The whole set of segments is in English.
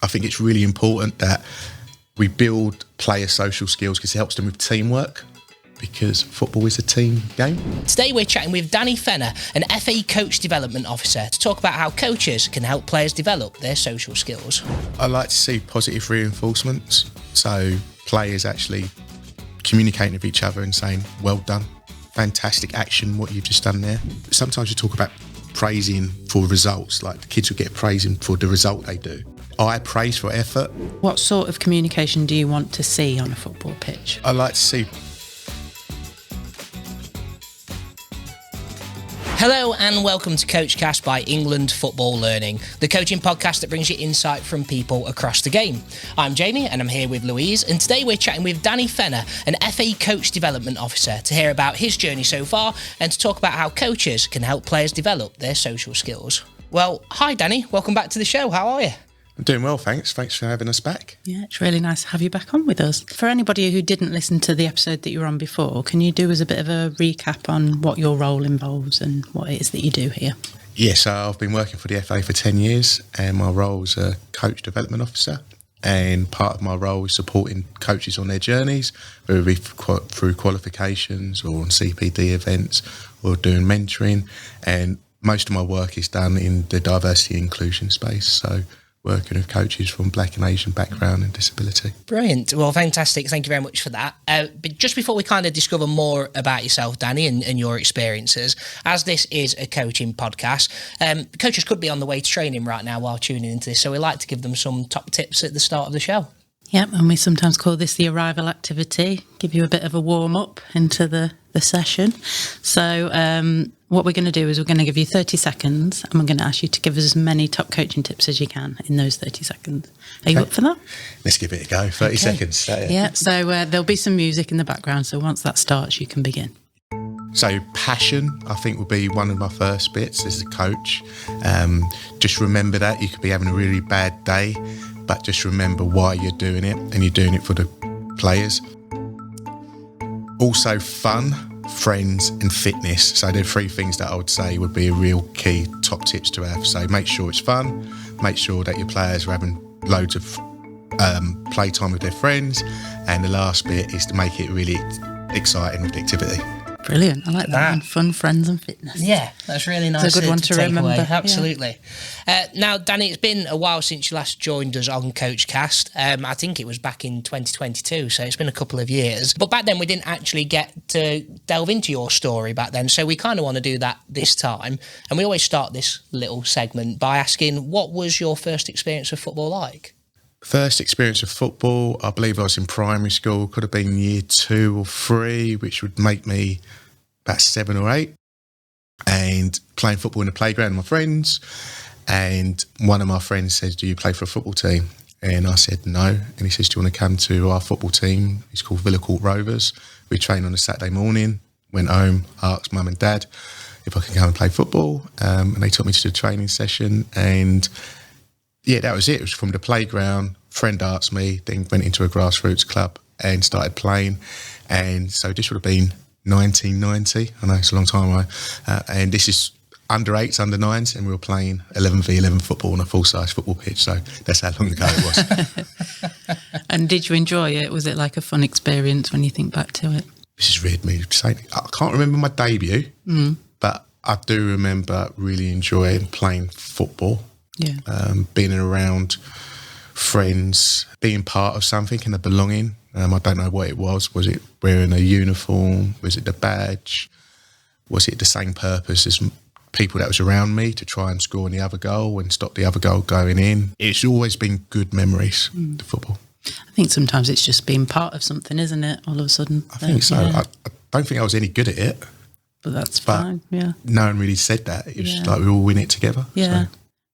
I think it's really important that we build player social skills because it helps them with teamwork, because football is a team game. Today we're chatting with Danny Fenner, an FA Coach Development Officer, to talk about how coaches can help players develop their social skills. I like to see positive reinforcements, so players actually communicating with each other and saying, well done, fantastic action, what you've just done there. Sometimes you talk about praising for results, like the kids will get praising for the result they do. I praise for effort. What sort of communication do you want to see on a football pitch? I like to see. Hello and welcome to Coachcast by England Football Learning, the coaching podcast that brings you insight from people across the game. I'm Jamie and I'm here with Louise, and today we're chatting with Danny Fenner, an FA Coach Development Officer, to hear about his journey so far and to talk about how coaches can help players develop their social skills. Well, hi Danny, welcome back to the show. How are you? I'm doing well, thanks. Thanks for having us back. Yeah, it's really nice to have you back on with us. For anybody who didn't listen to the episode that you were on before, can you do us a bit of a recap on what your role involves and what it is that you do here? Yeah, so I've been working for the FA for 10 years and my role is a Coach Development Officer, and part of my role is supporting coaches on their journeys, whether it be through qualifications or on CPD events or doing mentoring, and most of my work is done in the diversity and inclusion space, so working with coaches from Black and Asian background and disability. Brilliant. Well, fantastic. Thank you very much for that. But just before we kind of discover more about yourself, Danny, and your experiences, as this is a coaching podcast, coaches could be on the way to training right now while tuning into this, so we like to give them some top tips at the start of the show. Yep, and we sometimes call this the arrival activity, give you a bit of a warm-up into the session. So what we're going to do is we're going to give you 30 seconds and we're going to ask you to give us as many top coaching tips as you can in those 30 seconds. Are you up for that? Let's give it a go. 30 seconds. Yeah, so there'll be some music in the background, so once that starts, you can begin. So passion, I think, will be one of my first bits as a coach. Just remember that you could be having a really bad day, but just remember why you're doing it, and you're doing it for the players. Also fun, friends and fitness. So there are three things that I would say would be a real key top tips to have. So make sure it's fun, make sure that your players are having loads of play time with their friends, and the last bit is to make it really exciting with activity. Brilliant. I like that one. Fun, friends and fitness. Yeah, that's really nice. It's a good one to remember. Away. Absolutely. Yeah. Now, Danny, it's been a while since you last joined us on Coachcast. I think it was back in 2022, so it's been a couple of years. But back then, we didn't actually get to delve into your story back then, so we kind of want to do that this time. And we always start this little segment by asking, what was your first experience of football like? First experience of football, I believe I was in primary school, could have been year 2 or 3, which would make me about 7 or 8, and playing football in the playground with my friends. And one of my friends said, do you play for a football team? And I said no. And he says, do you want to come to our football team? It's called Villa Court Rovers. We train on a Saturday morning. Went home, asked mum and dad if I could come and play football, and they took me to the training session. And yeah, that was it. It was from the playground. Friend asked me, then went into a grassroots club and started playing. And so this would have been 1990. I know it's a long time ago. And this is under 8s, under 9s, and we were playing 11v11 football on a full-size football pitch. So that's how long ago it was. And did you enjoy it? Was it like a fun experience when you think back to it? This is weird me saying. I can't remember my debut, but I do remember really enjoying playing football. Yeah. Being around friends, being part of something and a belonging. I don't know what it was. Was it wearing a uniform? Was it the badge? Was it the same purpose as people that was around me to try and score on the other goal and stop the other goal going in? It's always been good memories, the football. I think sometimes it's just being part of something, isn't it? All of a sudden. I think so. Yeah. I don't think I was any good at it. But that's fine, yeah. No one really said that. It was like we all win it together. Yeah. So.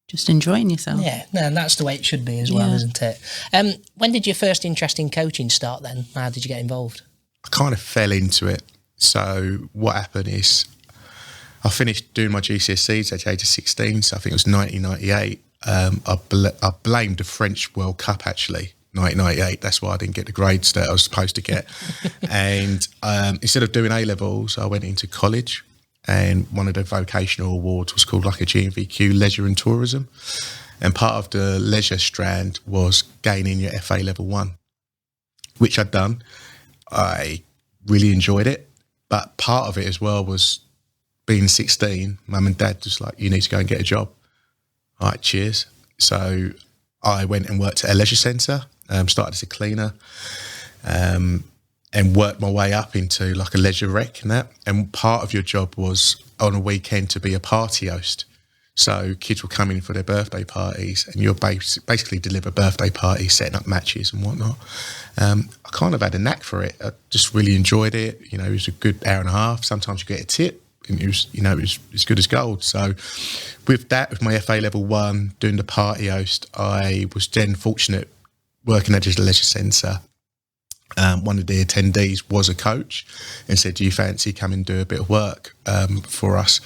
Just enjoying yourself. Yeah, no, and that's the way it should be as well, isn't it? When did your first interest in coaching start then? How did you get involved? I kind of fell into it. So what happened is I finished doing my GCSEs at the age of 16, so I think it was 1998. I blamed the French World Cup, actually, 1998. That's why I didn't get the grades that I was supposed to get. And instead of doing A-levels, I went into college. And one of the vocational awards was called like a GNVQ Leisure and Tourism. And part of the leisure strand was gaining your FA level 1, which I'd done. I really enjoyed it. But part of it as well was being 16, mum and dad just like, you need to go and get a job. All right, cheers. So I went and worked at a leisure centre, started as a cleaner, and worked my way up into like a leisure rec and that. And part of your job was on a weekend to be a party host. So kids were coming for their birthday parties, and you'll basically deliver birthday parties, setting up matches and whatnot. I kind of had a knack for it. I just really enjoyed it. You know, it was a good hour and a half. Sometimes you get a tip, and it was, you know, it was as good as gold. So with that, with my FA level 1, doing the party host, I was then fortunate working at a leisure centre. One of the attendees was a coach and said, do you fancy come and do a bit of work for us?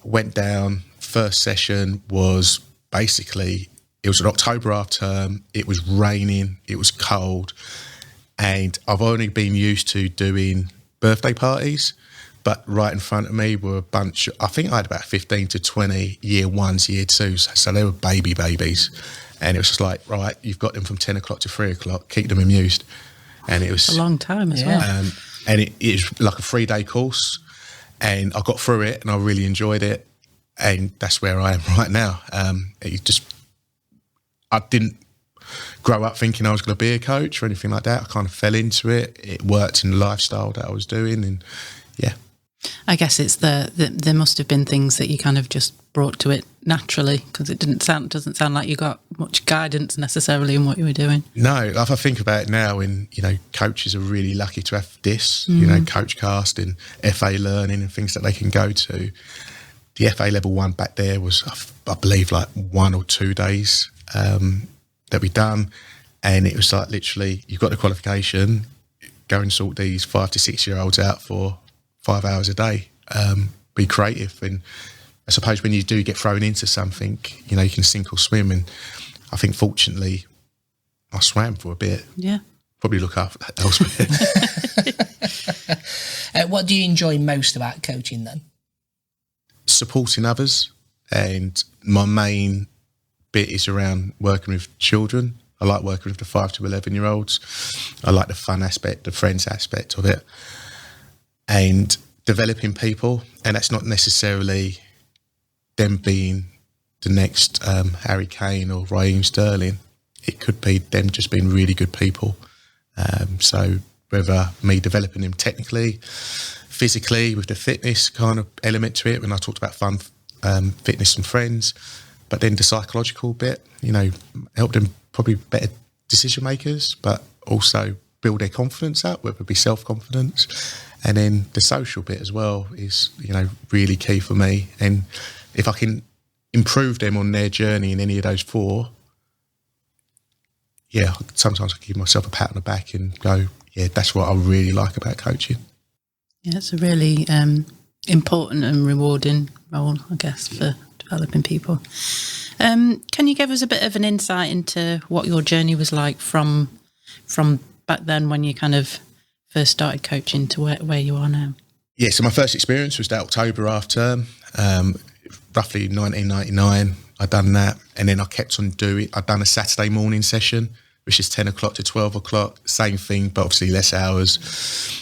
Went down. First session was basically, it was an October half term, it was raining, it was cold, and I've only been used to doing birthday parties, but right in front of me were a bunch, I think I had about 15 to 20 year 1s, year 2s, so they were babies, and it was just like, right, you've got them from 10 o'clock to 3 o'clock, keep them amused. And it was a long time as well. And it was like a 3-day course, and I got through it and I really enjoyed it. And that's where I am right now. I didn't grow up thinking I was going to be a coach or anything like that. I kind of fell into it. It worked in the lifestyle that I was doing, and yeah. I guess it's there must have been things that you kind of just brought to it naturally, because it doesn't sound like you got much guidance necessarily in what you were doing. No, if I think about it now, and you know, coaches are really lucky to have this, you know, Coachcast and FA learning and things that they can go to. The FA level 1 back there was, I believe, like 1 or 2 days that we done. And it was like, literally, you've got the qualification, go and sort these 5 to 6 year olds out for 5 hours a day. Be creative. And I suppose when you do get thrown into something, you know, you can sink or swim. And I think, fortunately, I swam for a bit. Yeah. Probably look up elsewhere. What do you enjoy most about coaching then? Supporting others, and my main bit is around working with children. I like working with the 5 to 11 year olds. I like the fun aspect, the friends aspect of it, and developing people. And that's not necessarily them being the next Harry Kane or Raheem Sterling. It could be them just being really good people. So whether me developing them technically, physically, with the fitness kind of element to it, when I talked about fun, fitness and friends, but then the psychological bit, you know, help them probably better decision makers, but also build their confidence up, whether it be self-confidence. And then the social bit as well is, you know, really key for me. And if I can improve them on their journey in any of those 4, yeah, sometimes I give myself a pat on the back and go, yeah, that's what I really like about coaching. Yeah, it's a really important and rewarding role, I guess, for developing people. Can you give us a bit of an insight into what your journey was like from back then, when you kind of first started coaching, to where you are now? Yeah, so my first experience was that October half term, roughly 1999. I'd done that, and then I kept on doing. I'd done a Saturday morning session, which is 10 o'clock to 12 o'clock, same thing, but obviously less hours.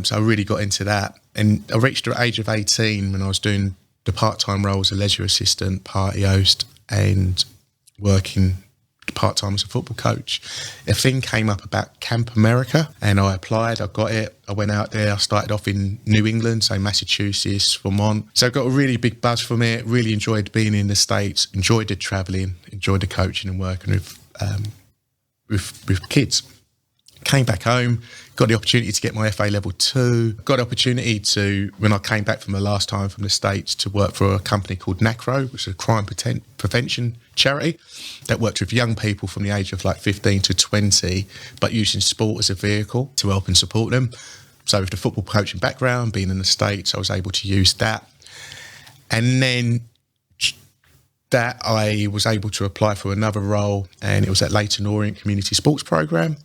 So I really got into that. And I reached the age of 18 when I was doing the part-time role as a leisure assistant, party host, and working part-time as a football coach. A thing came up about Camp America, and I applied, I got it. I went out there, I started off in New England, so Massachusetts, Vermont. So I got a really big buzz from it, really enjoyed being in the States, enjoyed the travelling, enjoyed the coaching and working with kids. Came back home, got the opportunity to get my FA level 2, got the opportunity to, when I came back from the last time from the States, to work for a company called NACRO, which is a crime prevention charity that worked with young people from the age of like 15 to 20, but using sport as a vehicle to help and support them. So with the football coaching background, being in the States, I was able to use that. And then that I was able to apply for another role, and it was at Leyton Orient Community Sports Programme.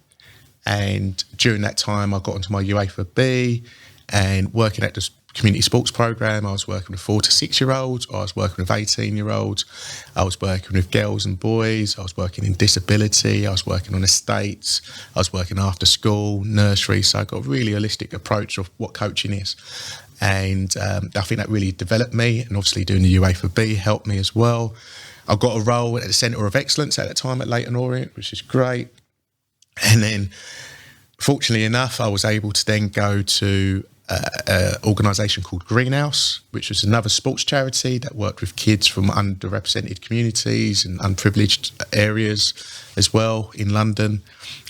And during that time, I got onto my UEFA B, and working at community sports program. I was working with 4 to 6 year olds. I was working with 18-year-olds. I was working with girls and boys. I was working in disability. I was working on estates. I was working after school, nursery. So I got a really holistic approach of what coaching is. And I think that really developed me. And obviously doing the UEFA helped me as well. I got a role at the Centre of Excellence at the time at Leyton Orient, which is great. And then, fortunately enough, I was able to then go to an organisation called Greenhouse, which was another sports charity that worked with kids from underrepresented communities and unprivileged areas as well in London.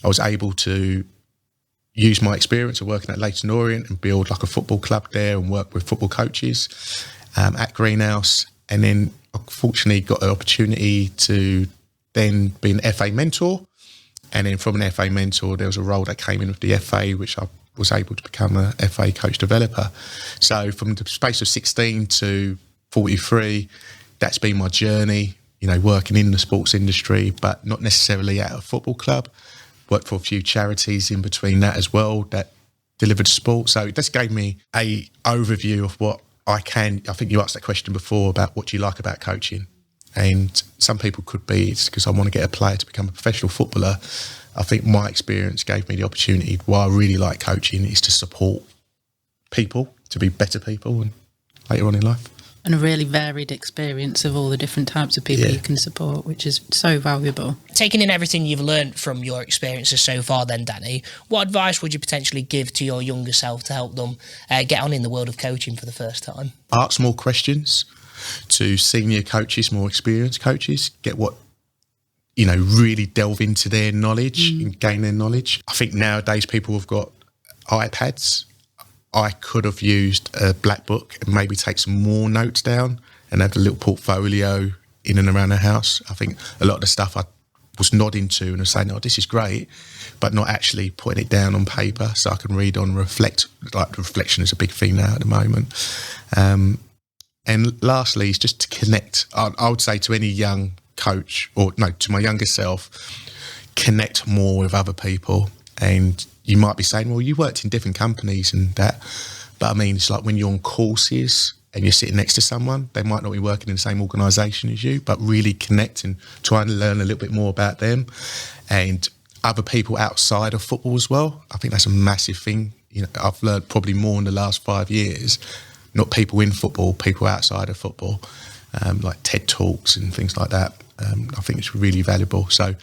I was able to use my experience of working at Leyton Orient and build like a football club there and work with football coaches at Greenhouse. And then I fortunately got an opportunity to then be an FA mentor. And then from an FA mentor, there was a role that came in with the FA, which I was able to become a FA coach developer. So from the space of 16 to 43, that's been my journey, you know, working in the sports industry, but not necessarily at a football club. Worked for a few charities in between that as well that delivered sport. So it just gave me a overview of what I think you asked that question before about what do you like about coaching? And some people could be, it's because I want to get a player to become a professional footballer. I think my experience gave me the opportunity. Why I really like coaching is to support people, to be better people and later on in life. And a really varied experience of all the different types of people you can support, which is so valuable. Taking in everything you've learned from your experiences so far then, Danny, what advice would you potentially give to your younger self to help them get on in the world of coaching for the first time? Ask more questions to senior coaches, more experienced coaches, get what, you know, really delve into their knowledge and gain their knowledge. I think nowadays people have got iPads. I could have used a black book and maybe take some more notes down and have a little portfolio in and around the house. I think a lot of the stuff I was nodding to and was saying, oh, this is great, but not actually putting it down on paper so I can read on, reflect. Like reflection is a big thing now at the moment. And lastly, is just to connect. I would say to any young coach, to my younger self, connect more with other people. And you might be saying, well, you worked in different companies and that. But I mean, it's like when you're on courses and you're sitting next to someone, they might not be working in the same organisation as you, but really connect and try and learn a little bit more about them and other people outside of football as well. I think that's a massive thing. You know, I've learned probably more in the last 5 years, not people in football, people outside of football, like TED Talks and things like that. I think it's really valuable. So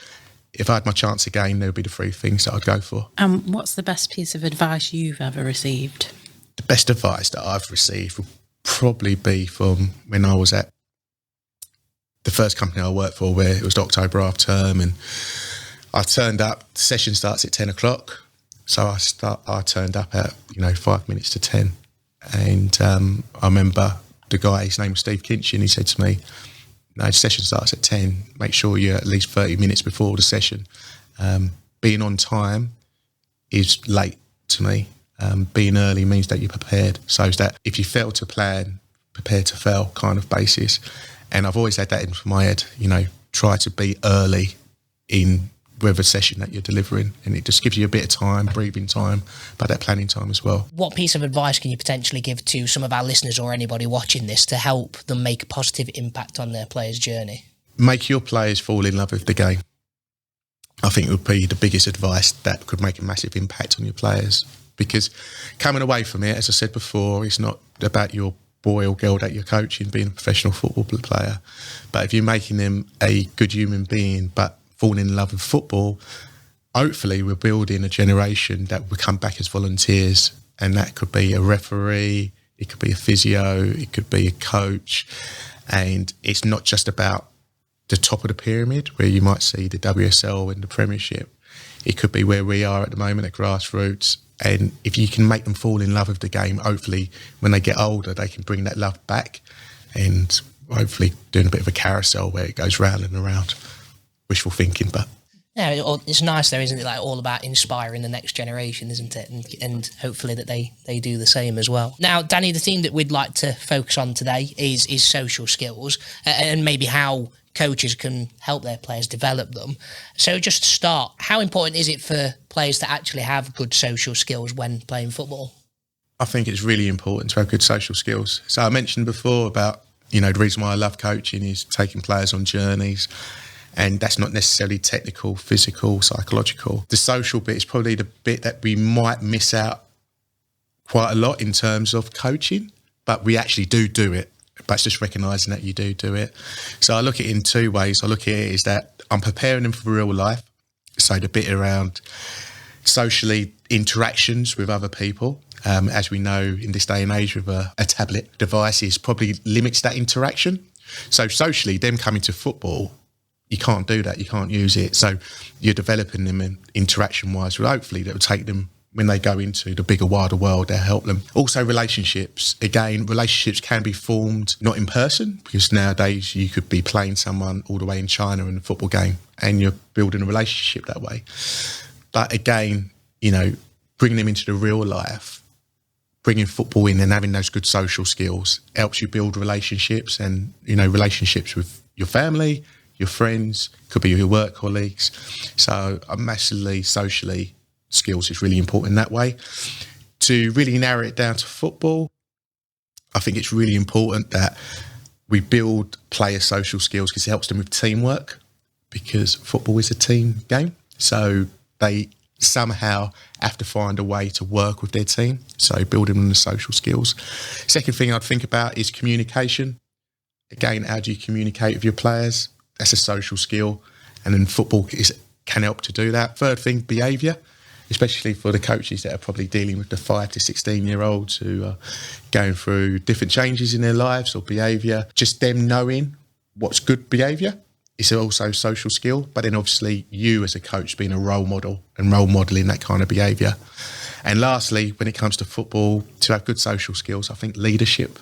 if I had my chance again, there would be the 3 things that I'd go for. What's the best piece of advice you've ever received? The best advice that I've received would probably be from when I was at the first company I worked for, where it was the October half term, and I turned up. The session starts at 10 o'clock, so I turned up at 5 minutes to 10, and I remember the guy. His name was Steve Kinchin. He said to me, "No, the session starts at 10. Make sure you're at least 30 minutes before the session. Being on time is late to me. Being early means that you're prepared. So it's that if you fail to plan, prepare to fail kind of basis." And I've always had that in my head, try to be early in whatever session that you're delivering. And it just gives you a bit of time, breathing time, but that planning time as well. What piece of advice can you potentially give to some of our listeners or anybody watching this to help them make a positive impact on their players' journey? Make your players fall in love with the game. I think it would be the biggest advice that could make a massive impact on your players. Because coming away from it, as I said before, it's not about your boy or girl that you're coaching being a professional football player. But if you're making them a good human being, but falling in love with football, hopefully we're building a generation that will come back as volunteers. And that could be a referee, it could be a physio, it could be a coach. And it's not just about the top of the pyramid where you might see the WSL and the Premiership. It could be where we are at the moment at grassroots. And if you can make them fall in love with the game, hopefully when they get older, they can bring that love back and hopefully doing a bit of a carousel where it goes round and around. Wishful thinking, but... Yeah, it's nice though, isn't it? Like all about inspiring the next generation, isn't it? And hopefully that they do the same as well. Now, Danny, the theme that we'd like to focus on today is social skills and maybe how coaches can help their players develop them. So just to start, how important is it for players to actually have good social skills when playing football? I think it's really important to have good social skills. So I mentioned before about, the reason why I love coaching is taking players on journeys. And that's not necessarily technical, physical, psychological. The social bit is probably the bit that we might miss out quite a lot in terms of coaching, but we actually do it. But it's just recognising that you do it. So I look at it in two ways. I look at it is that I'm preparing them for real life. So the bit around socially interactions with other people. As we know in this day and age with a tablet device probably limits that interaction. So socially, them coming to football, you can't do that. You can't use it. So you're developing them in interaction-wise. Well, hopefully that will take them when they go into the bigger, wider world, they'll help them. Also relationships. Again, relationships can be formed not in person, because nowadays you could be playing someone all the way in China in a football game and you're building a relationship that way. But again, bringing them into the real life, bringing football in and having those good social skills helps you build relationships and, relationships with your family, your friends, could be your work colleagues. So massively socially skills is really important in that way. To really narrow it down to football, I think it's really important that we build player social skills because it helps them with teamwork, because football is a team game. So they somehow have to find a way to work with their team. So building them the social skills. Second thing I'd think about is communication. Again, how do you communicate with your players? That's a social skill, and then football can help to do that. Third thing, behaviour, especially for the coaches that are probably dealing with the 5 to 16-year-olds who are going through different changes in their lives or behaviour. Just them knowing what's good behaviour is also a social skill, but then obviously you as a coach being a role model and role modelling that kind of behaviour. And lastly, when it comes to football, to have good social skills, I think leadership.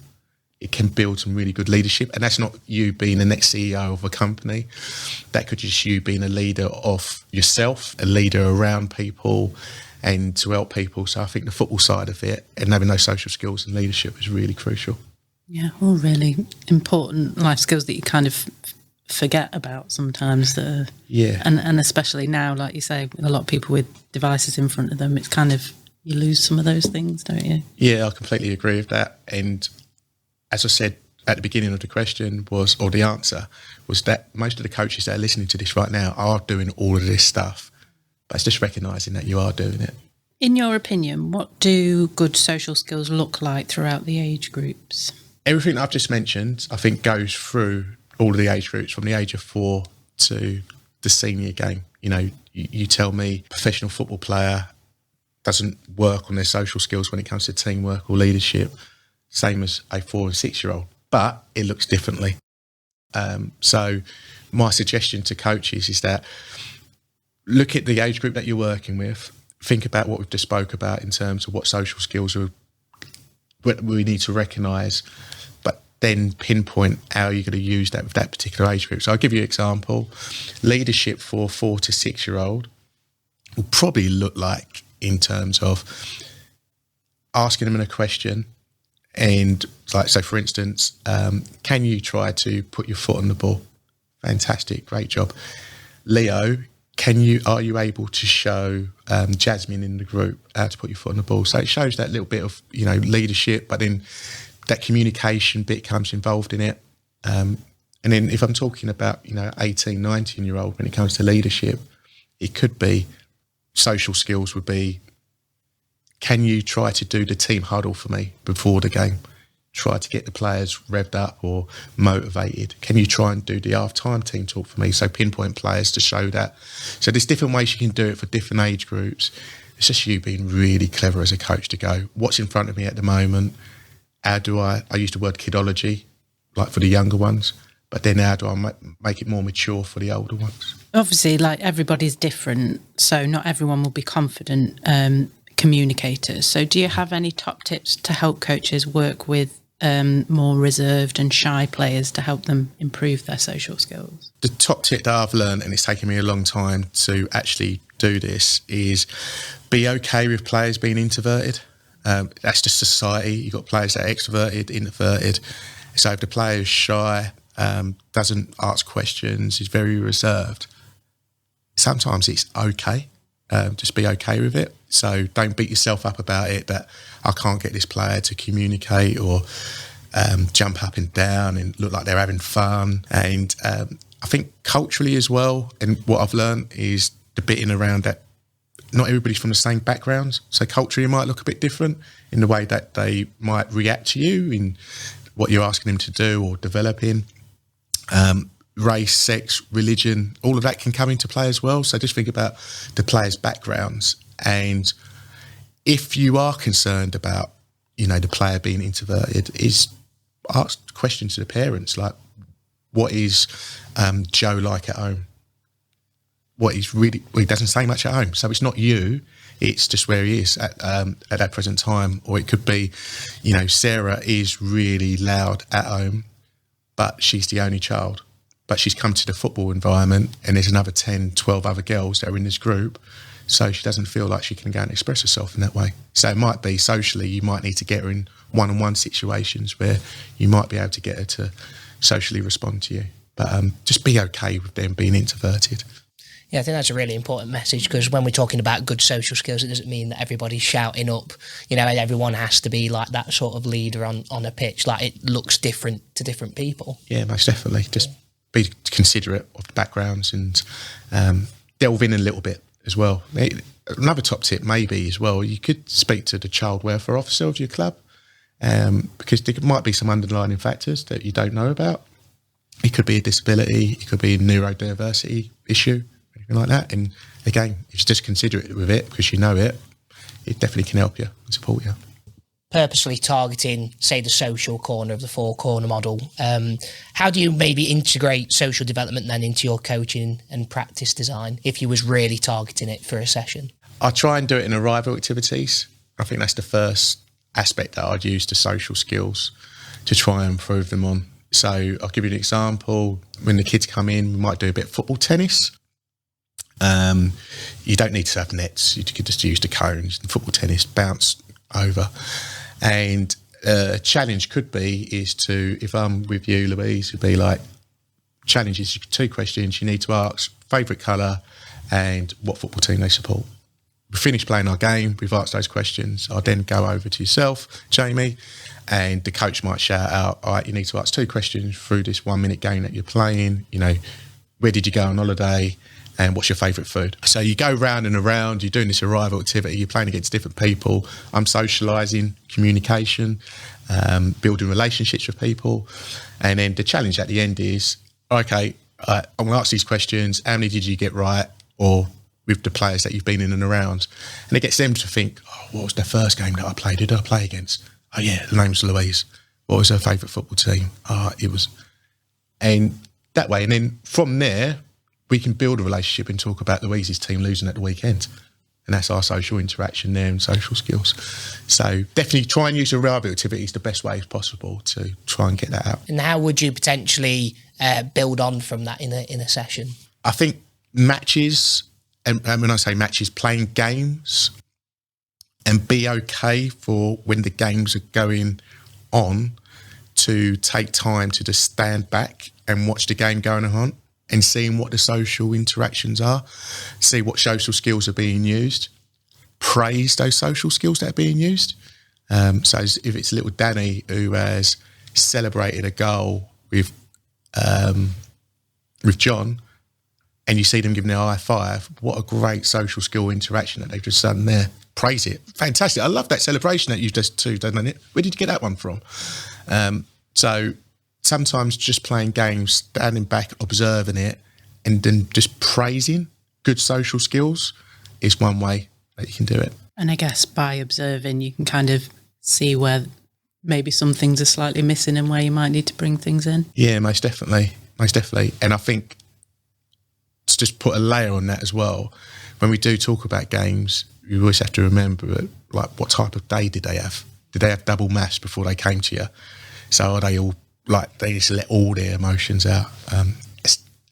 It can build some really good leadership. And that's not you being the next CEO of a company. That could just you being a leader of yourself, a leader around people and to help people. So I think the football side of it and having those social skills and leadership is really crucial. Yeah, all really important life skills that you kind of forget about sometimes. Yeah. And especially now, like you say, with a lot of people with devices in front of them, it's kind of, you lose some of those things, don't you? Yeah, I completely agree with that. And as I said at the beginning of the question or the answer was that most of the coaches that are listening to this right now are doing all of this stuff, but it's just recognising that you are doing it. In your opinion, what do good social skills look like throughout the age groups? Everything I've just mentioned, I think, goes through all of the age groups from the age of 4 to the senior game. You tell me a professional football player doesn't work on their social skills when it comes to teamwork or leadership, same as a 4 and 6-year-old, but it looks differently. So my suggestion to coaches is that look at the age group that you're working with, think about what we've just spoke about in terms of what social skills we need to recognise, but then pinpoint how you're going to use that with that particular age group. So I'll give you an example. Leadership for 4 to 6-year-old will probably look like in terms of asking them a question. And like, so for instance, can you try to put your foot on the ball? Fantastic, great job. Leo, are you able to show Jasmine in the group how to put your foot on the ball? So it shows that little bit of, leadership, but then that communication bit comes involved in it. And then if I'm talking about, 18, 19-year-old, when it comes to leadership, it could be social skills would be, can you try to do the team huddle for me before the game? Try to get the players revved up or motivated. Can you try and do the half-time team talk for me? So pinpoint players to show that. So there's different ways you can do it for different age groups. It's just you being really clever as a coach to go, what's in front of me at the moment? How do I use the word kidology, like for the younger ones, but then how do I make it more mature for the older ones? Obviously, like everybody's different, so not everyone will be confident communicators. So do you have any top tips to help coaches work with more reserved and shy players to help them improve their social skills? The top tip that I've learned, and it's taken me a long time to actually do this, is be okay with players being introverted. That's just society. You've got players that are extroverted, introverted. So if the player is shy, doesn't ask questions, is very reserved, sometimes it's okay. Just be okay with it. So don't beat yourself up about it that I can't get this player to communicate or jump up and down and look like they're having fun. And I think culturally as well, and what I've learned is the bitting around that not everybody's from the same backgrounds. So culturally it might look a bit different in the way that they might react to you in what you're asking them to do or develop in. Race, sex, religion, all of that can come into play as well. So just think about the players' backgrounds. And if you are concerned about, the player being introverted, is ask questions to the parents, like, what is Joe like at home? What is really, he doesn't say much at home. So it's not you, it's just where he is at that present time. Or it could be, Sarah is really loud at home, but she's the only child. But she's come to the football environment and there's another 10, 12 other girls that are in this group. So she doesn't feel like she can go and express herself in that way. So it might be socially, you might need to get her in one-on-one situations where you might be able to get her to socially respond to you. But just be okay with them being introverted. Yeah, I think that's a really important message, because when we're talking about good social skills, it doesn't mean that everybody's shouting up, and everyone has to be like that sort of leader on a pitch. Like, it looks different to different people. Yeah, most definitely. Just be considerate of the backgrounds and delve in a little bit as well. Another top tip maybe as well, you could speak to the child welfare officer of your club, because there might be some underlying factors that you don't know about. It could be a disability, it could be a neurodiversity issue, anything like that. And again, if you're just considerate with it because you know it, it definitely can help you and support you. Purposely targeting, say, the social corner of the four-corner model. How do you maybe integrate social development then into your coaching and practice design if you was really targeting it for a session? I try and do it in arrival activities. I think that's the first aspect that I'd use the social skills to try and improve them on. So I'll give you an example. When the kids come in, we might do a bit of football tennis. You don't need to have nets. You could just use the cones and football tennis, bounce over. And a challenge could be is to, if I'm with you, Louise, would be like, challenges, 2 questions you need to ask: favourite colour and what football team they support. We finish playing our game, we've asked those questions. I'll then go over to yourself, Jamie, and the coach might shout out, all right, you need to ask 2 questions through this 1-minute game that you're playing. Where did you go on holiday? And what's your favourite food? So you go round and around, you're doing this arrival activity, you're playing against different people. I'm socialising, communication, building relationships with people. And then the challenge at the end is, okay, I'm going to ask these questions. How many did you get right? Or with the players that you've been in and around. And it gets them to think, what was the first game that I played? Who did I play against? Oh yeah, the name's Louise. What was her favourite football team? It was... And that way, and then from there, we can build a relationship and talk about Louise's team losing at the weekend. And that's our social interaction there and social skills. So definitely try and use arrival activities the best way as possible to try and get that out. And how would you potentially build on from that in a session? I think matches, and when I say matches, playing games, and be okay for when the games are going on to take time to just stand back and watch the game going on and seeing what the social interactions are, see what social skills are being used, praise those social skills that are being used. So if it's little Danny who has celebrated a goal with John, and you see them giving a high five, what a great social skill interaction that they've just done there. Praise it. Fantastic. I love that celebration that you've just done it. Where did you get that one from? So sometimes just playing games, standing back, observing it, and then just praising good social skills is one way that you can do it. And I guess by observing, you can kind of see where maybe some things are slightly missing and where you might need to bring things in. Yeah, most definitely. Most definitely. And I think to just put a layer on that as well, when we do talk about games, you always have to remember, like, what type of day did they have? Did they have double mass before they came to you? So are they all, like, they just let all their emotions out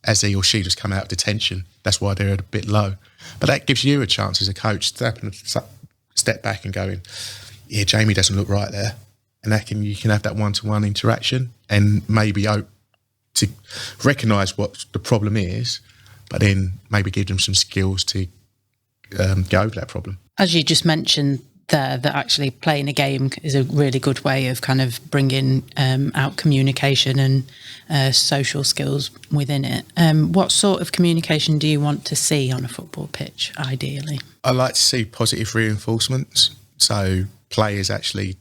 as he or she just come out of detention? That's why they're a bit low. But that gives you a chance as a coach to step back and going, yeah, Jamie doesn't look right there. And you can have that one-to-one interaction and maybe to recognise what the problem is, but then maybe give them some skills to get over that problem. As you just mentioned there, that actually playing a game is a really good way of kind of bringing out communication and social skills within it. What sort of communication do you want to see on a football pitch, ideally? I like to see positive reinforcements. So players actually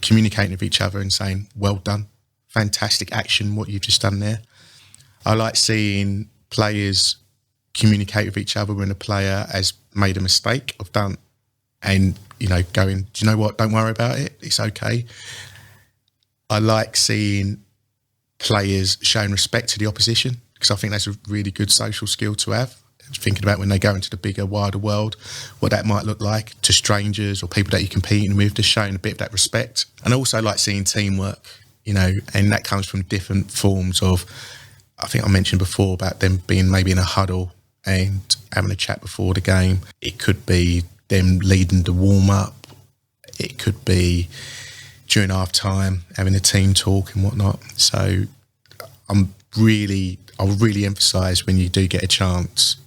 communicating with each other and saying, well done, fantastic action, what you've just done there. I like seeing players communicate with each other when a player has made a mistake or done, and, going, do you know what, don't worry about it, it's okay. I like seeing players showing respect to the opposition, because I think that's a really good social skill to have. Thinking about when they go into the bigger, wider world, what that might look like to strangers or people that you're competing with, just showing a bit of that respect. And I also like seeing teamwork, and that comes from different forms of, I think I mentioned before about them being maybe in a huddle and having a chat before the game. It could be them leading the warm-up. It could be during half-time, having a team talk and whatnot. So I'll really emphasise when you do get a chance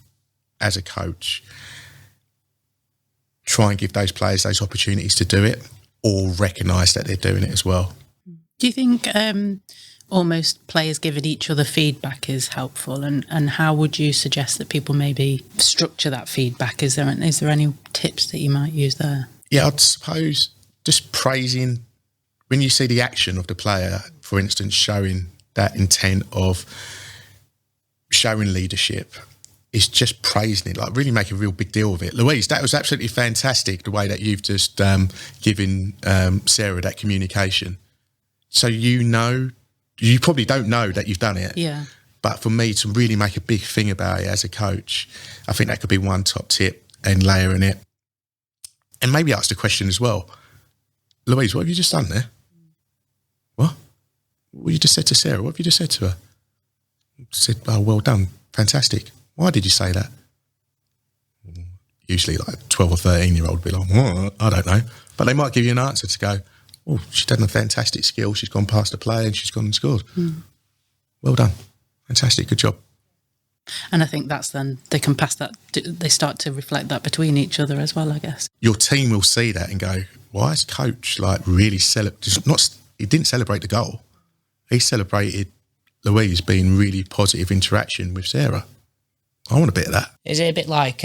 as a coach, try and give those players those opportunities to do it, or recognise that they're doing it as well. Do you think almost players giving each other feedback is helpful, and how would you suggest that people maybe structure that feedback? Is there any tips that you might use there? Yeah, I'd suppose just praising, when you see the action of the player, for instance, showing that intent of showing leadership, it's just praising it, like really make a real big deal of it. Louise, that was absolutely fantastic, the way that you've just given Sarah that communication. So you probably don't know that you've done it. Yeah. But for me to really make a big thing about it as a coach, I think that could be one top tip, and layering it. And maybe ask the question as well, Louise, what have you just done there? What you just said to Sarah? What have you just said to her? Said, oh, well done, fantastic. Why did you say that? Usually like 12 or 13-year-old would be like, well, I don't know. But they might give you an answer to go, oh, she's done a fantastic skill. She's gone past the play and she's gone and scored. Well done. Fantastic. Good job. And I think that's then they can pass that, they start to reflect that between each other as well, I guess. Your team will see that and go, why is coach really he didn't celebrate the goal. He celebrated Louise being really positive interaction with Sarah. I want a bit of that. Is it a bit like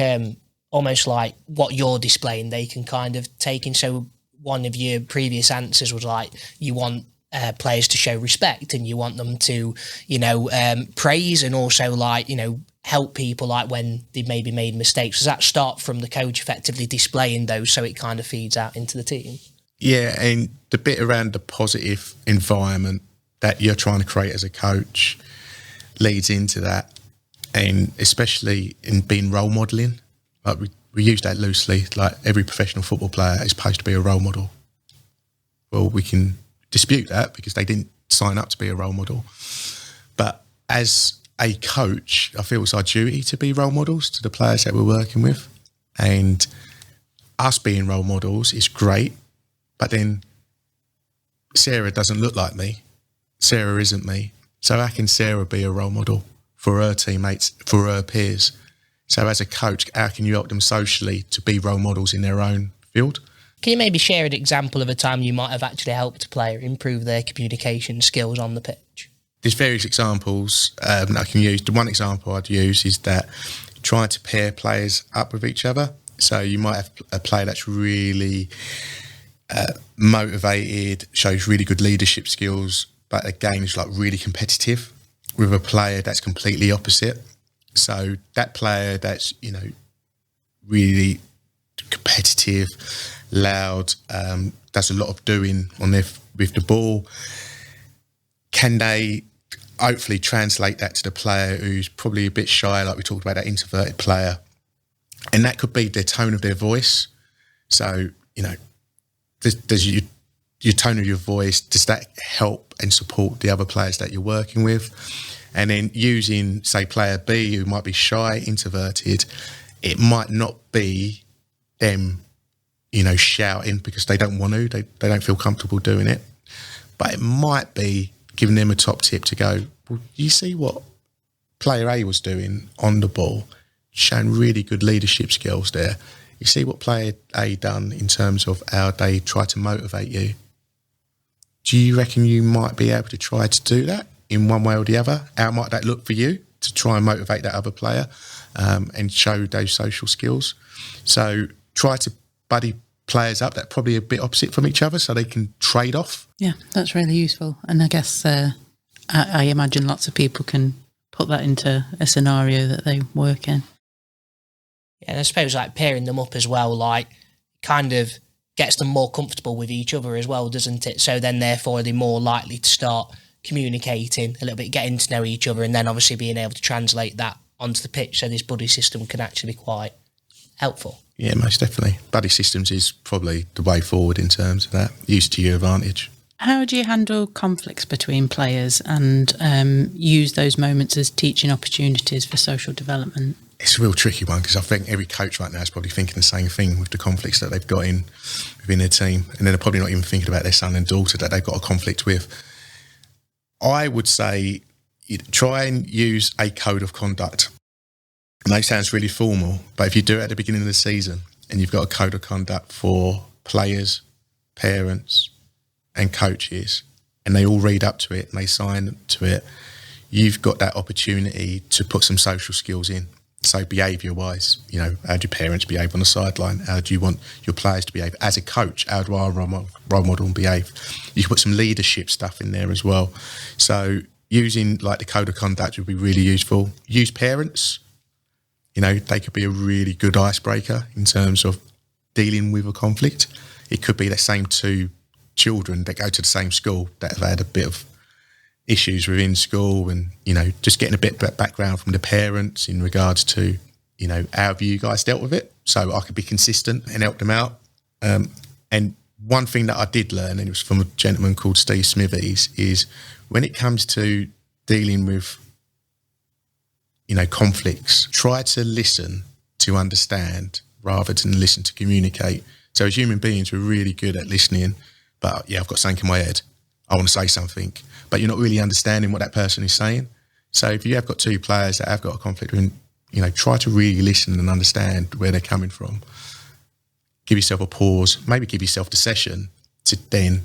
almost like what you're displaying they can kind of take in? So one of your previous answers was like you want players to show respect and you want them to, praise and also help people like when they maybe made mistakes. Does that start from the coach effectively displaying those so it kind of feeds out into the team? Yeah, and the bit around the positive environment that you're trying to create as a coach leads into that. And especially in being role modelling, like we use that loosely, like every professional football player is supposed to be a role model. Well, we can dispute that because they didn't sign up to be a role model. But as a coach, I feel it's our duty to be role models to the players that we're working with. And us being role models is great, but then Sarah doesn't look like me. Sarah isn't me. So how can Sarah be a role model for her teammates, for her peers? So as a coach, how can you help them socially to be role models in their own field? Can you maybe share an example of a time you might have actually helped a player improve their communication skills on the pitch? There's various examples that I can use. The one example I'd use is that trying to pair players up with each other. So you might have a player that's really motivated, shows really good leadership skills, but again is really competitive, with a player that's completely opposite. So that player that's, really competitive, loud, does a lot of doing with the ball. Can they hopefully translate that to the player who's probably a bit shy, like we talked about, that introverted player? And that could be their tone of their voice. So, does your tone of your voice, does that help and support the other players that you're working with? And then using, say, player B, who might be shy, introverted, it might not be them, shouting because they don't want to, they don't feel comfortable doing it. But it might be giving them a top tip to go, well, you see what player A was doing on the ball? shown really good leadership skills there. You see what player A done in terms of how they try to motivate you. Do you reckon you might be able to try to do that in one way or the other? How might that look for you to try and motivate that other player and show those social skills? So try to buddy players up that are probably a bit opposite from each other so they can trade off. Yeah, that's really useful. And I guess I imagine lots of people can put that into a scenario that they work in. Yeah, and I suppose like pairing them up as well, like kind of gets them more comfortable with each other as well, doesn't it? So then therefore they're more likely to start communicating a little bit, getting to know each other, and then obviously being able to translate that onto the pitch. So this buddy system can actually be quite helpful. Yeah, most definitely. Buddy systems is probably the way forward in terms of that. Use to your advantage. How do you handle conflicts between players and use those moments as teaching opportunities for social development? It's a real tricky one because I think every coach right now is probably thinking the same thing with the conflicts that they've got within their team. And then they're probably not even thinking about their son and daughter that they've got a conflict with. I would say try and use a code of conduct. And that sounds really formal, but if you do it at the beginning of the season and you've got a code of conduct for players, parents and coaches, and they all read up to it and they sign to it, you've got that opportunity to put some social skills in. So behaviour-wise, how do your parents behave on the sideline? How do you want your players to behave? As a coach, how do our role model behave? You can put some leadership stuff in there as well. So using like the code of conduct would be really useful. Use parents. They could be a really good icebreaker in terms of dealing with a conflict. It could be the same two children that go to the same school that have had a bit of issues within school and, just getting a bit of background from the parents in regards to, how have you guys dealt with it? So I could be consistent and help them out. And one thing that I did learn, and it was from a gentleman called Steve Smithies, is when it comes to dealing with, conflicts, try to listen to understand rather than listen to communicate. So as human beings, we're really good at listening, but I've got something in my head. I want to say something, but you're not really understanding what that person is saying. So if you have got two players that have got a conflict, try to really listen and understand where they're coming from. Give yourself a pause, maybe give yourself the session to then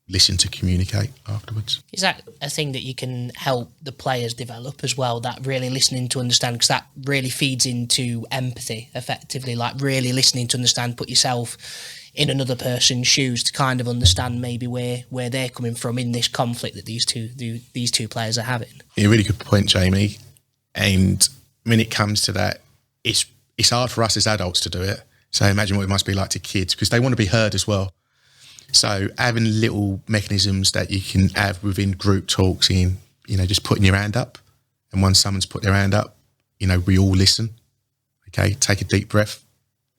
listen to communicate afterwards. Is that a thing that you can help the players develop as well, that really listening to understand, because that really feeds into empathy effectively, like really listening to understand, put yourself in another person's shoes to kind of understand maybe where they're coming from in this conflict that these two players are having. Yeah, really good point, Jamie. And when it comes to that, it's hard for us as adults to do it. So imagine what it must be like to kids, because they want to be heard as well. So having little mechanisms that you can have within group talks in, just putting your hand up, and once someone's put their hand up, we all listen. Okay, take a deep breath.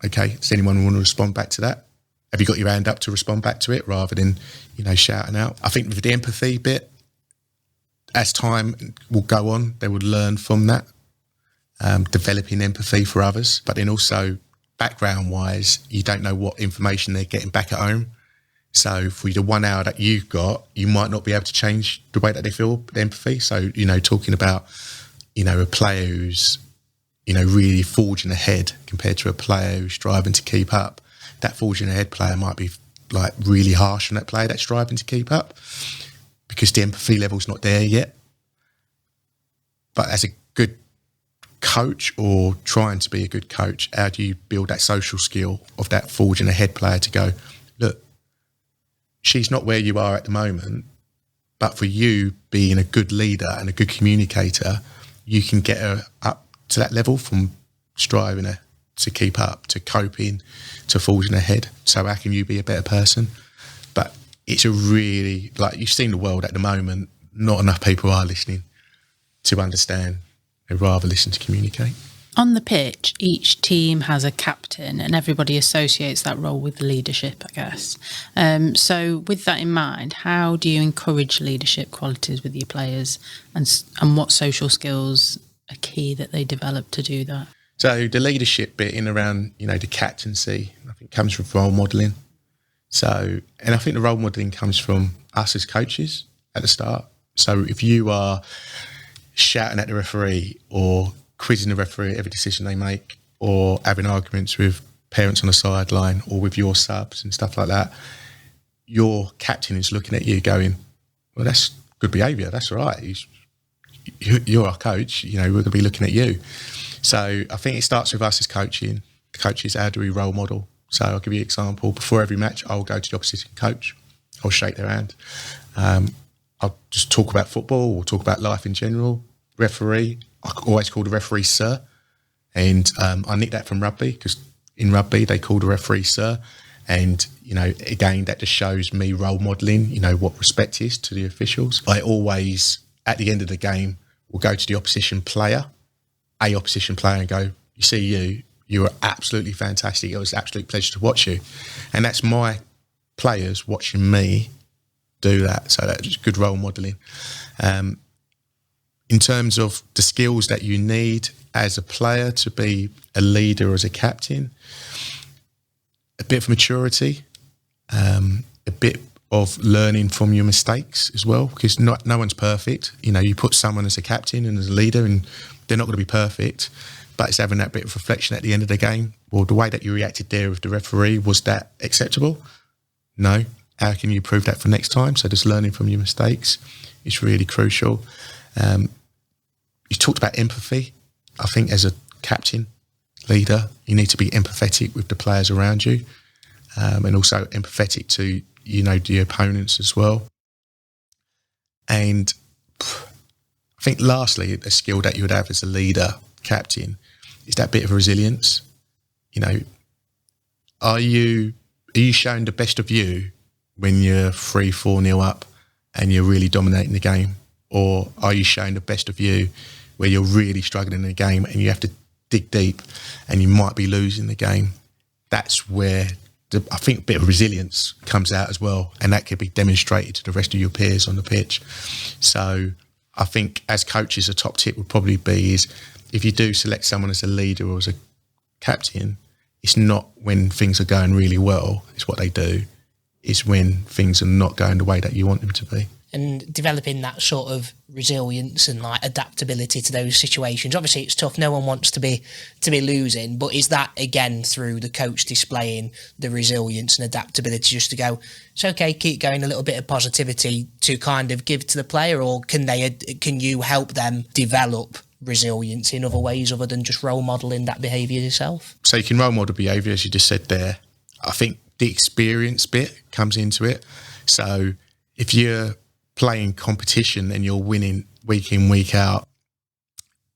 Okay, does anyone want to respond back to that? Have you got your hand up to respond back to it rather than, shouting out? I think with the empathy bit, as time will go on, they would learn from that, developing empathy for others. But then also, background-wise, you don't know what information they're getting back at home. So for the 1 hour that you've got, you might not be able to change the way that they feel, the empathy. So, talking about, a player who's, really forging ahead compared to a player who's striving to keep up. That forging ahead player might be like really harsh on that player that's striving to keep up because the empathy level's not there yet. But as a good coach or trying to be a good coach, how do you build that social skill of that forging ahead player to go, look, she's not where you are at the moment, but for you being a good leader and a good communicator, you can get her up to that level from striving to keep up, to coping, to forging ahead. So how can you be a better person? But it's a really, you've seen the world at the moment, not enough people are listening to understand. They'd rather listen to communicate. On the pitch, each team has a captain and everybody associates that role with leadership, I guess. So with that in mind, how do you encourage leadership qualities with your players and what social skills are key that they develop to do that? So the leadership bit in around, the captaincy, I think comes from role modelling. So, and I think the role modelling comes from us as coaches at the start. So if you are shouting at the referee or quizzing the referee at every decision they make, or having arguments with parents on the sideline or with your subs and stuff like that, your captain is looking at you going, well, that's good behaviour, that's right. You're our coach, we're going to be looking at you. So I think it starts with us as coaching. The coaches, how do we role model? So I'll give you an example. Before every match, I'll go to the opposition coach. I'll shake their hand. I'll just talk about football or talk about life in general. Referee, I always call the referee sir. And I nicked that from rugby, because in rugby they call the referee sir. And, again, that just shows me role modelling, what respect is to the officials. I always, at the end of the game, will go to the opposition player and go, you were absolutely fantastic. It was an absolute pleasure to watch you. And that's my players watching me do that. So that's good role modelling. In terms of the skills that you need as a player to be a leader or as a captain, a bit of maturity, a bit of learning from your mistakes as well, because no one's perfect. You put someone as a captain and as a leader and they're not going to be perfect, but it's having that bit of reflection at the end of the game. Well, the way that you reacted there with the referee, was that acceptable? No. How can you improve that for next time? So just learning from your mistakes is really crucial. You talked about empathy. I think as a captain, leader, you need to be empathetic with the players around you, and also empathetic to, the opponents as well. And I think lastly, a skill that you would have as a leader, captain, is that bit of resilience. Are you showing the best of you when you're 3-4-0 up and you're really dominating the game? Or are you showing the best of you where you're really struggling in the game and you have to dig deep and you might be losing the game? That's where I think a bit of resilience comes out as well, and that could be demonstrated to the rest of your peers on the pitch. So I think as coaches, a top tip would probably be is, if you do select someone as a leader or as a captain, it's not when things are going really well, it's what they do. It's when things are not going the way that you want them to be. And developing that sort of resilience and adaptability to those situations. Obviously, it's tough. No one wants to be losing, but is that again through the coach displaying the resilience and adaptability, just to go, it's okay, keep going, a little bit of positivity to kind of give to the player, or can you help them develop resilience in other ways other than just role modelling that behaviour yourself? So you can role model behaviour, as you just said there. I think the experience bit comes into it. So if you're playing competition and you're winning week in, week out,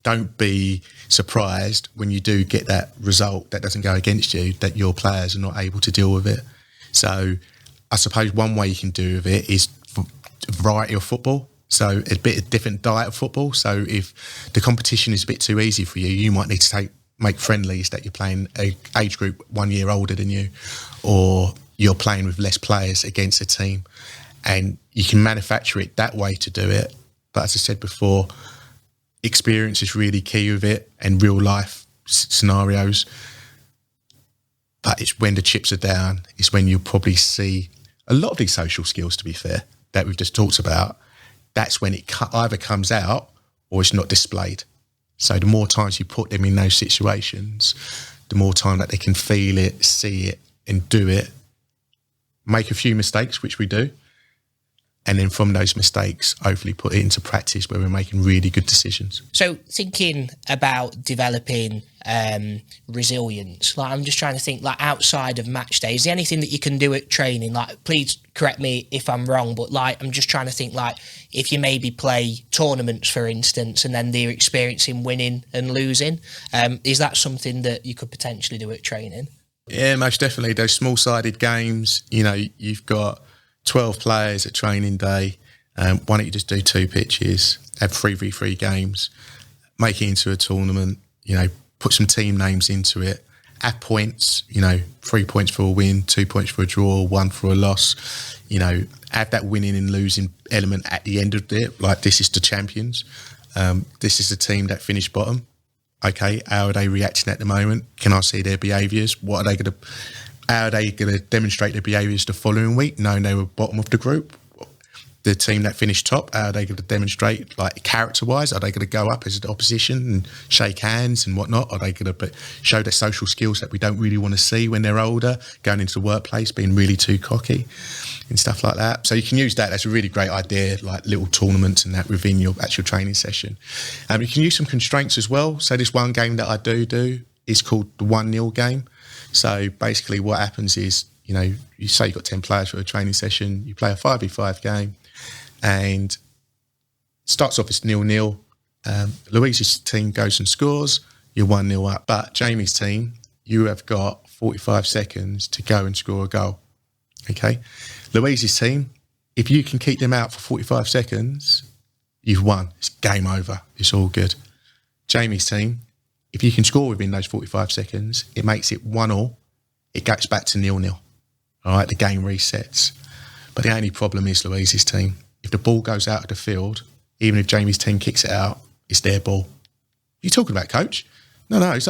don't be surprised when you do get that result that doesn't go against you, that your players are not able to deal with it. So I suppose one way you can do with it is a variety of football. So a bit of different diet of football. So if the competition is a bit too easy for you, you might need to make friendlies that you're playing a age group 1 year older than you, or you're playing with less players against a team. And you can manufacture it that way to do it. But as I said before, experience is really key with it, and real life scenarios. But it's when the chips are down, it's when you'll probably see a lot of these social skills, to be fair, that we've just talked about. That's when it either comes out or it's not displayed. So the more times you put them in those situations, the more time that they can feel it, see it and do it. Make a few mistakes, which we do. And then from those mistakes, hopefully put it into practice where we're making really good decisions. So thinking about developing resilience, I'm just trying to think, outside of match day, is there anything that you can do at training? Please correct me if I'm wrong, but I'm just trying to think, if you maybe play tournaments, for instance, and then they're experiencing winning and losing, is that something that you could potentially do at training? Yeah, most definitely. Those small-sided games, you've got 12 players at training day. Why don't you just do 2 pitches, have 3v3 games, make it into a tournament, put some team names into it, add points, 3 points for a win, 2 points for a draw, 1 for a loss, add that winning and losing element at the end of it. This is the champions. This is the team that finished bottom. Okay, how are they reacting at the moment? Can I see their behaviours? How are they going to demonstrate their behaviours the following week, knowing they were bottom of the group? the team that finished top, how are they going to demonstrate, like, character-wise? Are they going to go up as the opposition and shake hands and whatnot? Are they going to show their social skills that we don't really want to see when they're older, going into the workplace, being really too cocky and stuff like that? So you can use that. That's a really great idea, like little tournaments and that within your actual training session. You can use some constraints as well. So this one game that I do is called the 1-0 game. So basically what happens is, you say you've got 10 players for a training session, you play a 5v5 game, and it starts off as 0-0. Louise's team goes and scores, you're 1-0 up. But Jamie's team, you have got 45 seconds to go and score a goal. Okay? Louise's team, if you can keep them out for 45 seconds, you've won. It's game over. It's all good. Jamie's team, if you can score within those 45 seconds, it makes it 1-1. It goes back to 0-0. All right, the game resets. But the only problem is Louise's team. If the ball goes out of the field, even if Jamie's team kicks it out, it's their ball. You talking about, coach? No. No. You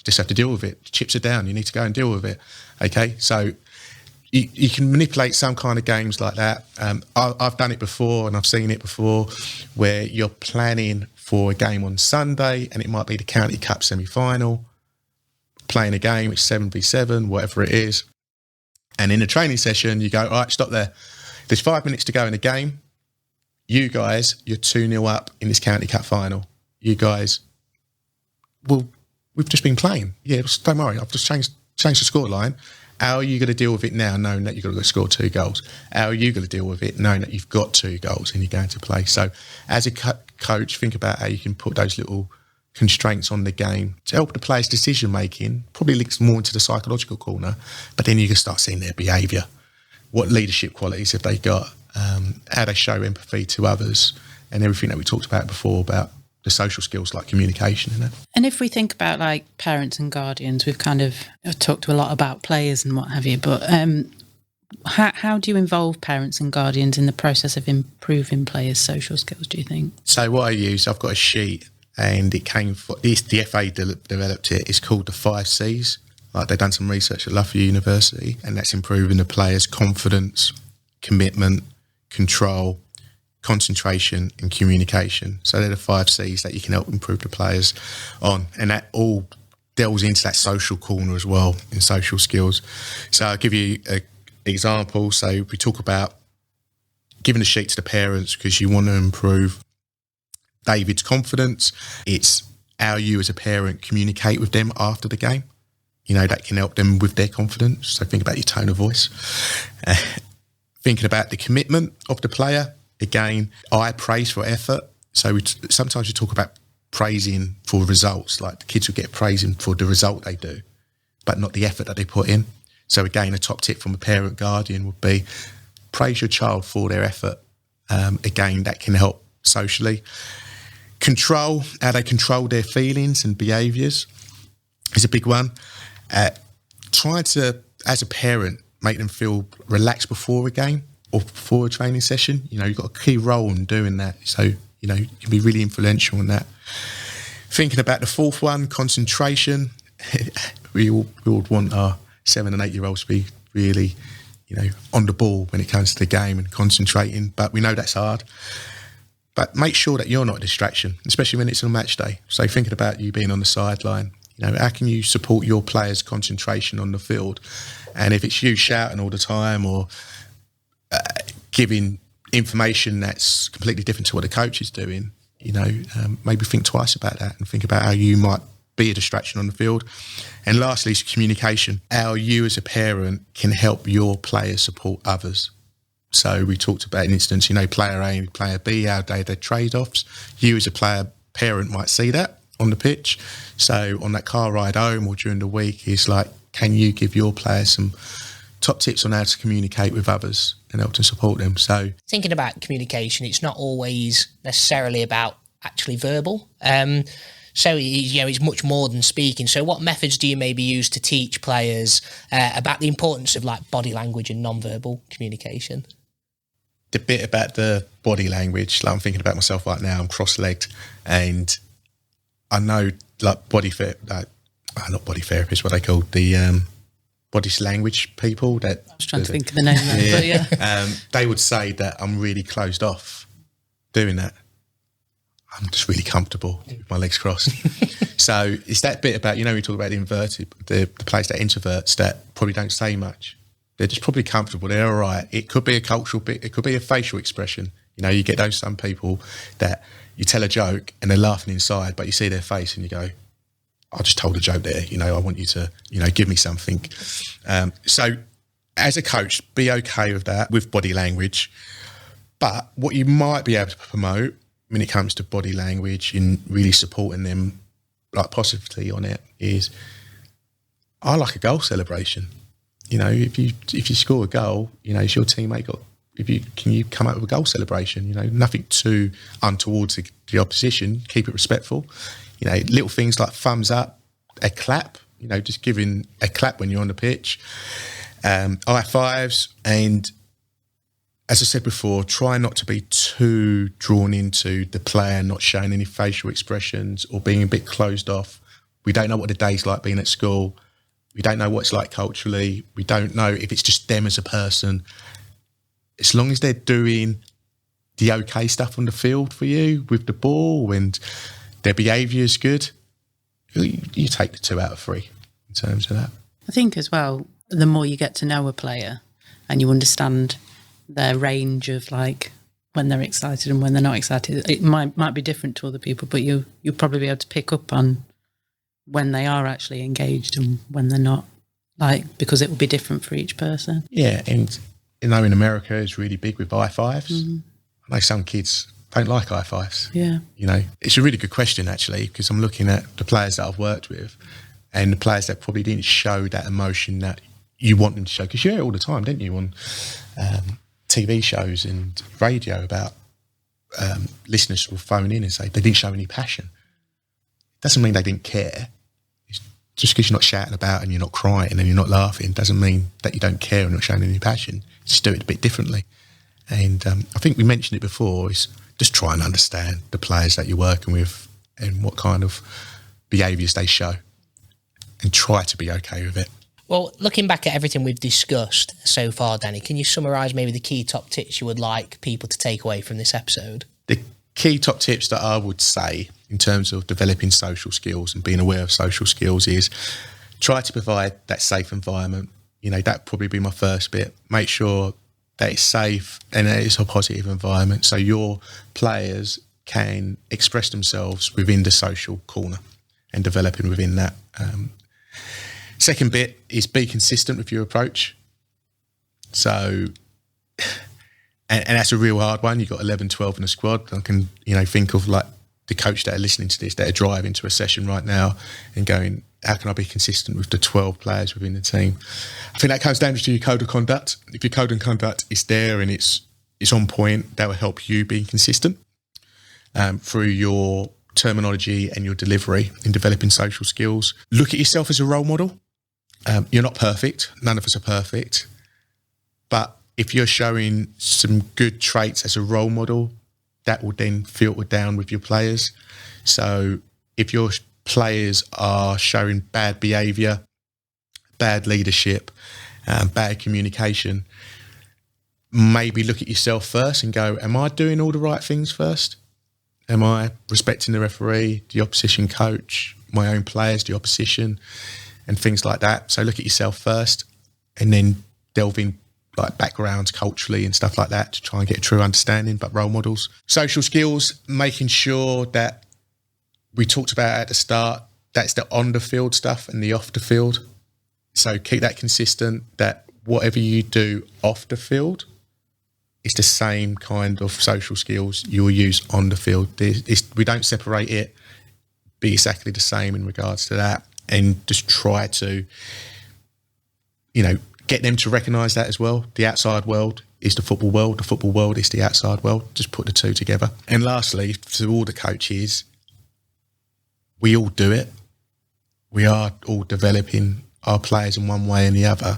just have to deal with it. Chips are down. You need to go and deal with it. Okay, so you can manipulate some kind of games like that. I've done it before, and I've seen it before, where you're planning for a game on Sunday, and it might be the County Cup semi-final, playing a game, it's 7v7, whatever it is. And in a training session, you go, all right, stop there. There's 5 minutes to go in the game. You guys, you're 2-0 up in this County Cup final. You guys, well, we've just been playing. Yeah, don't worry, I've just changed the scoreline. How are you going to deal with it now, knowing that you've got to score 2 goals? How are you going to deal with it, knowing that you've got 2 goals and you're going to play? So as a coach, think about how you can put those little constraints on the game to help the players' decision-making. Probably links more into the psychological corner, but then you can start seeing their behaviour. What leadership qualities have they got? How they show empathy to others, and everything that we talked about before about the social skills like communication and that. And if we think about like parents and guardians, we've kind of talked a lot about players and what have you, but how do you involve parents and guardians in the process of improving players' social skills, do you think? So what I use, I've got a sheet, and it came from the FA developed it. It's called the 5 C's. Like, they've done some research at Loughborough University, and that's improving the players' confidence, commitment, control, concentration and communication. So they're the 5 C's that you can help improve the players on, and that all delves into that social corner as well in social skills. So I'll give you an example. So we talk about giving a sheet to the parents because you want to improve David's confidence. It's how you as a parent communicate with them after the game. That can help them with their confidence. So think about your tone of voice. Thinking about the commitment of the player. Again, I praise for effort. So sometimes we talk about praising for results, like the kids will get praising for the result they do, but not the effort that they put in. So again, a top tip from a parent guardian would be praise your child for their effort. Again, that can help socially. Control, how they control their feelings and behaviours is a big one. Try to, as a parent, make them feel relaxed before a game or before a training session. You've got a key role in doing that. So, you can be really influential in that. Thinking about the 4th one, concentration. we all want our 7 and 8-year-olds to be really, on the ball when it comes to the game and concentrating. But we know that's hard. But make sure that you're not a distraction, especially when it's on match day. So thinking about you being on the sideline, how can you support your players' concentration on the field? And if it's you shouting all the time or giving information that's completely different to what the coach is doing, maybe think twice about that and think about how you might be a distraction on the field. And lastly is communication. How you as a parent can help your players support others. So we talked about an instance, player A and player B, how they had trade-offs. You as a parent might see that on the pitch. So on that car ride home or during the week, it's like, can you give your players some top tips on how to communicate with others and help to support them? So thinking about communication, it's not always necessarily about actually verbal. So, it's much more than speaking. So what methods do you maybe use to teach players about the importance of like body language and non-verbal communication? The bit about the body language, like I'm thinking about myself right now, I'm cross-legged, and I know like not body therapists, what they call the body language people that I was trying to think of the name there, but yeah. They would say that I'm really closed off doing that. I'm just really comfortable with my legs crossed. So it's that bit about, we talk about the inverted, the players that introverts that probably don't say much. They're just probably comfortable. They're all right. It could be a cultural bit. It could be a facial expression. You get some people that you tell a joke and they're laughing inside, but you see their face and you go, I just told a joke there. I want you to, give me something. So as a coach, be okay with that, with body language. But what you might be able to promote when it comes to body language in really supporting them, like positively on it, is I like a goal celebration. If you score a goal, is your teammate can you come up with a goal celebration? Nothing too untoward to the opposition. Keep it respectful. Little things like thumbs up, a clap. Just giving a clap when you're on the pitch. High fives, and as I said before, try not to be too drawn into the player not showing any facial expressions or being a bit closed off. We don't know what the day's like being at school. We don't know what it's like culturally. We don't know if it's just them as a person. As long as they're doing the okay stuff on the field for you with the ball and their behaviour is good, you take the 2 out of 3 in terms of that. I think as well, the more you get to know a player and you understand their range of like when they're excited and when they're not excited, it might be different to other people, but you'll probably be able to pick up on when they are actually engaged and when they're not, because it will be different for each person. Yeah, and in America it's really big with high fives. Mm-hmm. I know some kids don't like high fives. Yeah. It's a really good question actually, because I'm looking at the players that I've worked with and the players that probably didn't show that emotion that you want them to show, because you hear it all the time, didn't you, on TV shows and radio about listeners will phone in and say they didn't show any passion. Doesn't mean they didn't care. Just because you're not shouting about and you're not crying and you're not laughing doesn't mean that you don't care and not showing any passion. Just do it a bit differently. And I think we mentioned it before, is just try and understand the players that you're working with and what kind of behaviours they show and try to be okay with it. Well, looking back at everything we've discussed so far, Danny, can you summarise maybe the key top tips you would like people to take away from this episode? The key top tips that I would say in terms of developing social skills and being aware of social skills is try to provide that safe environment. That'd probably be my first bit. Make sure that it's safe and that it's a positive environment so your players can express themselves within the social corner and developing within that. Second bit is be consistent with your approach. So, and that's a real hard one. You've got 11, 12 in a squad. I can, think of like the coach that are listening to this, that are driving to a session right now and going, how can I be consistent with the 12 players within the team? I think that comes down to your code of conduct. If your code of conduct is there and it's on point, that will help you be consistent through your terminology and your delivery in developing social skills. Look at yourself as a role model. You're not perfect. None of us are perfect. But if you're showing some good traits as a role model, that will then filter down with your players. So if your players are showing bad behaviour, bad leadership, bad communication, maybe look at yourself first and go, am I doing all the right things first? Am I respecting the referee, the opposition coach, my own players, the opposition, and things like that? So look at yourself first and then delve in like backgrounds culturally and stuff like that to try and get a true understanding, but role models. Social skills, making sure that we talked about at the start, that's the on the field stuff and the off the field. So keep that consistent, that whatever you do off the field, it's the same kind of social skills you will use on the field. We don't separate it, be exactly the same in regards to that, and just try to, get them to recognise that as well. The outside world is the football world is the outside world. Just put the two together. And lastly, to all the coaches, we all do it. We are all developing our players in one way and the other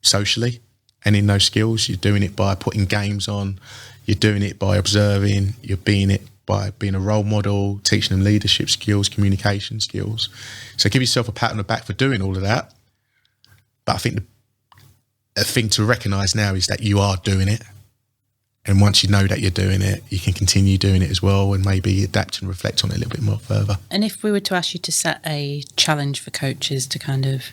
socially. And in those skills, you're doing it by putting games on, you're doing it by observing, you're being it by being a role model, teaching them leadership skills, communication skills. So give yourself a pat on the back for doing all of that. But I think the thing to recognise now is that you are doing it. And once you know that you're doing it, you can continue doing it as well and maybe adapt and reflect on it a little bit more further. And if we were to ask you to set a challenge for coaches to kind of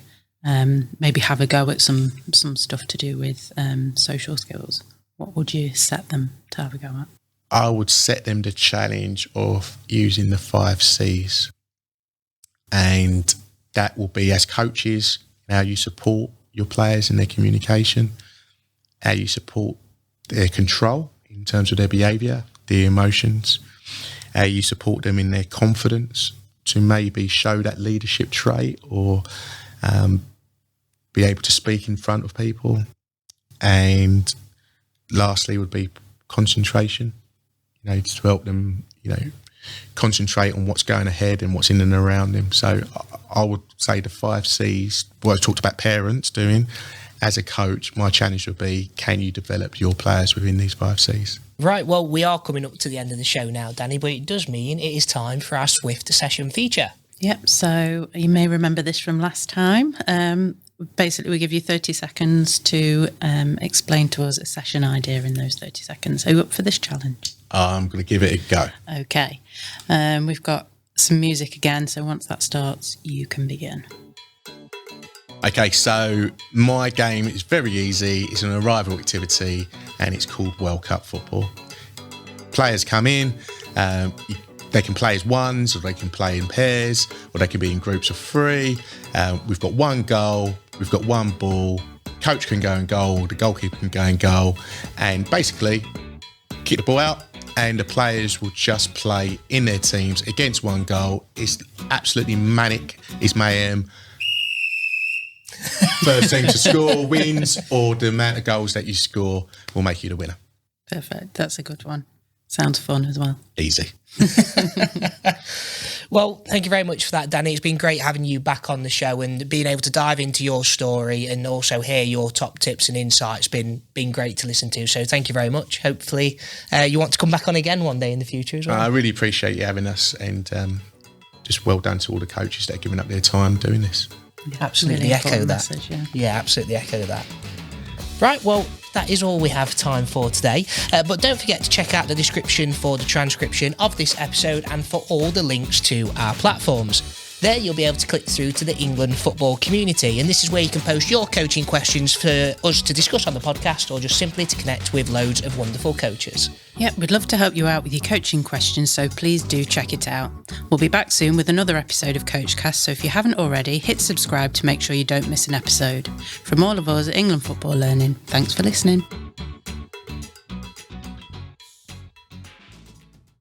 maybe have a go at some stuff to do with social skills, what would you set them to have a go at? I would set them the challenge of using the 5 C's. And that will be, as coaches, how you support your players in their communication, how you support their control in terms of their behaviour, their emotions, how you support them in their confidence to maybe show that leadership trait or be able to speak in front of people. And lastly would be concentration, to help them, concentrate on what's going ahead and what's in and around them. So I would say the 5 C's, what I talked about parents doing. As a coach, my challenge would be, can you develop your players within these 5 C's? Right, well, we are coming up to the end of the show now, Danny, but it does mean it is time for our Swift session feature. Yep, so you may remember this from last time. Basically, we give you 30 seconds to explain to us a session idea in those 30 seconds. Are you up for this challenge? I'm going to give it a go. Okay. We've got some music again, so once that starts, you can begin. Okay, so my game is very easy. It's an arrival activity and it's called World Cup football. Players come in, they can play as ones or they can play in pairs or they can be in groups of 3. We've got 1 goal, we've got 1 ball, coach can go in goal, the goalkeeper can go in goal and basically kick the ball out and the players will just play in their teams against 1 goal. It's absolutely manic, it's mayhem. First team to score wins, or the amount of goals that you score will make you the winner. Perfect. That's a good one. Sounds fun as well. Easy. Well, thank you very much for that, Danny. It's been great having you back on the show and being able to dive into your story and also hear your top tips and insights. Been great to listen to. So thank you very much. Hopefully you want to come back on again one day in the future as well. I really appreciate you having us and just well done to all the coaches that are giving up their time doing this. Absolutely really echo that. Message, yeah, absolutely echo that. Right, well, that is all we have time for today. But don't forget to check out the description for the transcription of this episode and for all the links to our platforms. There you'll be able to click through to the England football community, and this is where you can post your coaching questions for us to discuss on the podcast or just simply to connect with loads of wonderful coaches. Yep, we'd love to help you out with your coaching questions, so please do check it out. We'll be back soon with another episode of Coachcast, so if you haven't already, hit subscribe to make sure you don't miss an episode. From all of us at England Football Learning, thanks for listening.